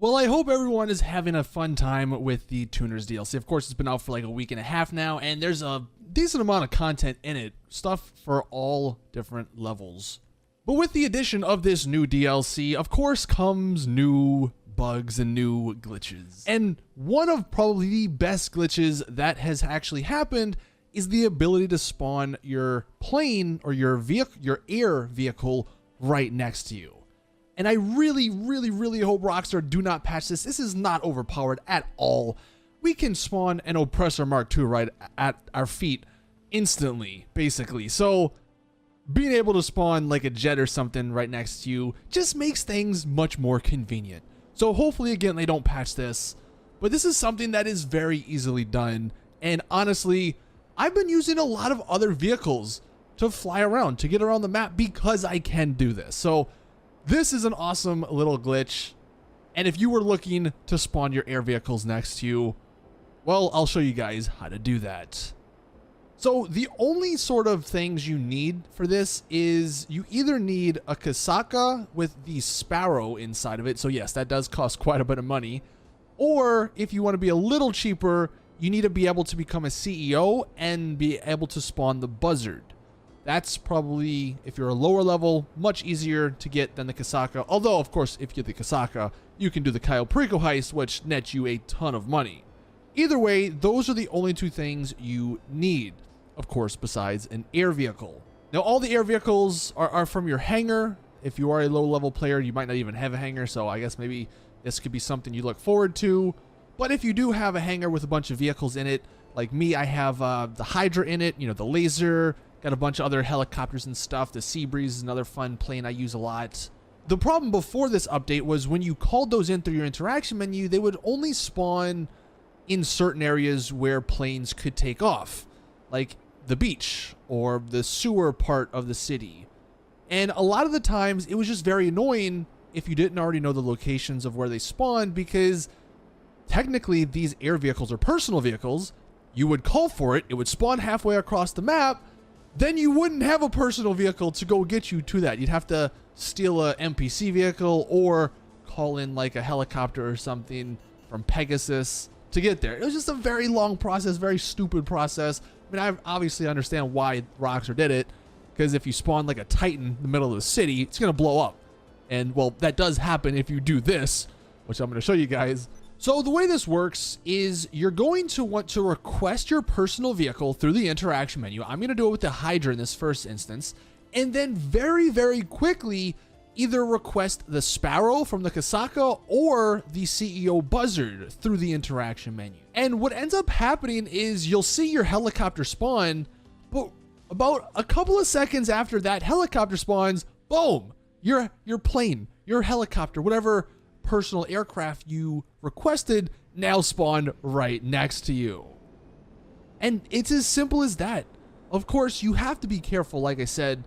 Well, I hope everyone is having a fun time with the Tuners DLC. Of course, it's been out for like a week and a half now, and there's a decent amount of content in it. Stuff for all different levels. But with the addition of this new DLC, of course, comes new bugs and new glitches. And one of probably the best glitches that has actually happened is the ability to spawn your plane or your vehicle, your air vehicle right next to you. And I really hope Rockstar do not patch this. This is not overpowered at all. We can spawn an Oppressor Mark II right at our feet instantly, basically. So being able to spawn like a jet or something right next to you just makes things much more convenient. So hopefully, again, they don't patch this. But this is something that is very easily done. And honestly, I've been using a lot of other vehicles to fly around, to get around the map because I can do this. So this is an awesome little glitch. And if you were looking to spawn your air vehicles next to you, well, I'll show you guys how to do that. So the only sort of things you need for this is you either need a Kasaka with the Sparrow inside of it. So yes, that does cost quite a bit of money. Or if you want to be a little cheaper, you need to be able to become a CEO and be able to spawn the Buzzard. That's probably, if you're a lower level, much easier to get than the Kasaka. Although, of course, if you get the Kasaka, you can do the Cayo Perico heist, which nets you a ton of money. Either way, those are the only two things you need, of course, besides an air vehicle. Now, all the air vehicles are from your hangar. If you are a low-level player, you might not even have a hangar, so I guess maybe this could be something you look forward to. But if you do have a hangar with a bunch of vehicles in it, like me, I have the Hydra in it, you know, the laser, got a bunch of other helicopters and stuff. The Seabreeze is another fun plane I use a lot. The problem before this update was when you called those in through your interaction menu, they would only spawn in certain areas where planes could take off, like the beach or the sewer part of the city. And a lot of the times it was just very annoying if you didn't already know the locations of where they spawned, because technically these air vehicles are personal vehicles. You would call for it, it would spawn halfway across the map, then you wouldn't have a personal vehicle to go get you to that. You'd have to steal a NPC vehicle or call in like a helicopter or something from Pegasus to get there. It was just a very long process, very stupid process. I mean, I obviously understand why Rockstar did it, because if you spawn like a Titan in the middle of the city, it's going to blow up. And well, that does happen if you do this, which I'm going to show you guys. So the way this works is you're going to want to request your personal vehicle through the interaction menu. I'm going to do it with the Hydra in this first instance. And then very quickly, either request the Sparrow from the Kasaka or the CEO Buzzard through the interaction menu. And what ends up happening is you'll see your helicopter spawn, but about a couple of seconds after that helicopter spawns, boom, your plane, your helicopter, whatever personal aircraft you requested now spawned right next to you. And it's as simple as that. Of course, you have to be careful. Like I said,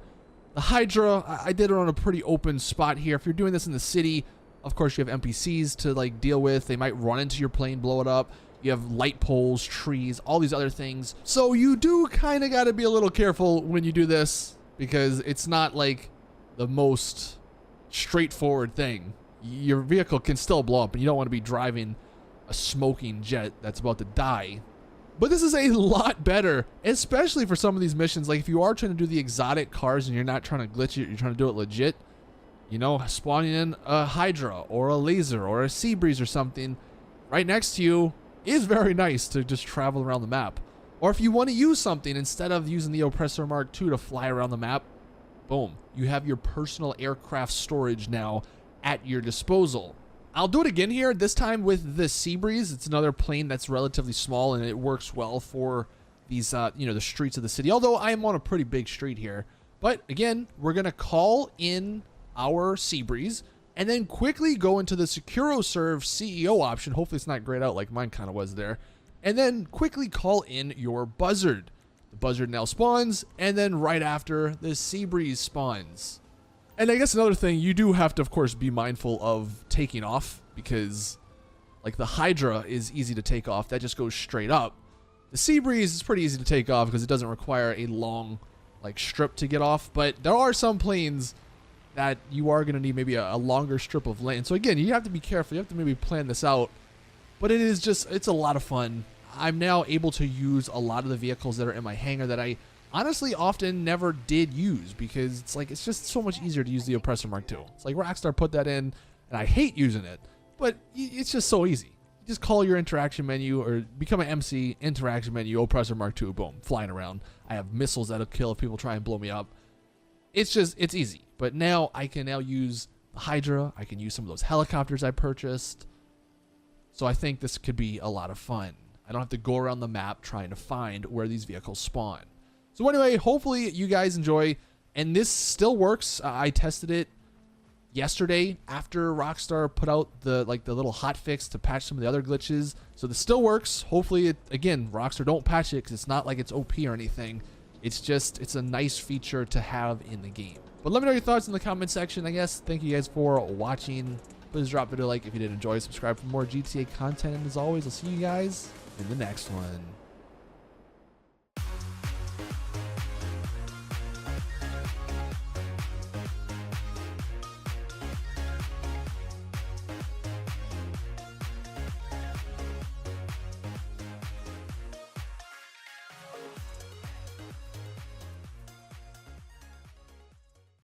the Hydra, I did it on a pretty open spot here. If you're doing this in the city, of course you have NPCs to like deal with. They might run into your plane, blow it up. You have light poles, trees, all these other things. So you do kind of got to be a little careful when you do this, because it's not like the most straightforward thing. Your vehicle can still blow up and you don't want to be driving a smoking jet that's about to die. But this is a lot better, especially for some of these missions. Like if you are trying to do the exotic cars and you're not trying to glitch it, you're trying to do it legit, you know, spawning in a Hydra or a laser or a Seabreeze or something right next to you is very nice to just travel around the map. Or if you want to use something instead of using the Oppressor Mark II to fly around the map, boom, you have your personal aircraft storage now at your disposal. I'll do it again here, this time with the Seabreeze. It's another plane that's relatively small and it works well for these, you know, the streets of the city. Although I am on a pretty big street here. But again, we're going to call in our Seabreeze and then quickly go into the SecuroServe CEO option. Hopefully it's not grayed out like mine kind of was there. And then quickly call in your Buzzard. The Buzzard now spawns, and then right after, the Seabreeze spawns. And I guess another thing, you do have to, of course, be mindful of taking off, because like the Hydra is easy to take off. That just goes straight up. The Seabreeze is pretty easy to take off because it doesn't require a long like strip to get off. But there are some planes that you are going to need maybe a longer strip of lane. So again, you have to be careful. You have to maybe plan this out. But it's a lot of fun. I'm now able to use a lot of the vehicles that are in my hangar that I honestly often never did use, because it's just so much easier to use the Oppressor Mark II. It's like Rockstar put that in, and I hate using it, but it's just so easy. You just call your interaction menu or become an MC, interaction menu, Oppressor Mark II, boom, flying around. I have missiles that'll kill if people try and blow me up. It's easy. But now I can use the Hydra. I can use some of those helicopters I purchased. So I think this could be a lot of fun. I don't have to go around the map trying to find where these vehicles spawn. So anyway, hopefully you guys enjoy. And this still works. I tested it yesterday after Rockstar put out the little hot fix to patch some of the other glitches. So this still works. Hopefully, again, Rockstar don't patch it, because it's not like it's OP or anything. It's a nice feature to have in the game. But let me know your thoughts in the comment section, I guess. Thank you guys for watching. Please drop it a like if you did enjoy. Subscribe for more GTA content. And as always, I'll see you guys in the next one.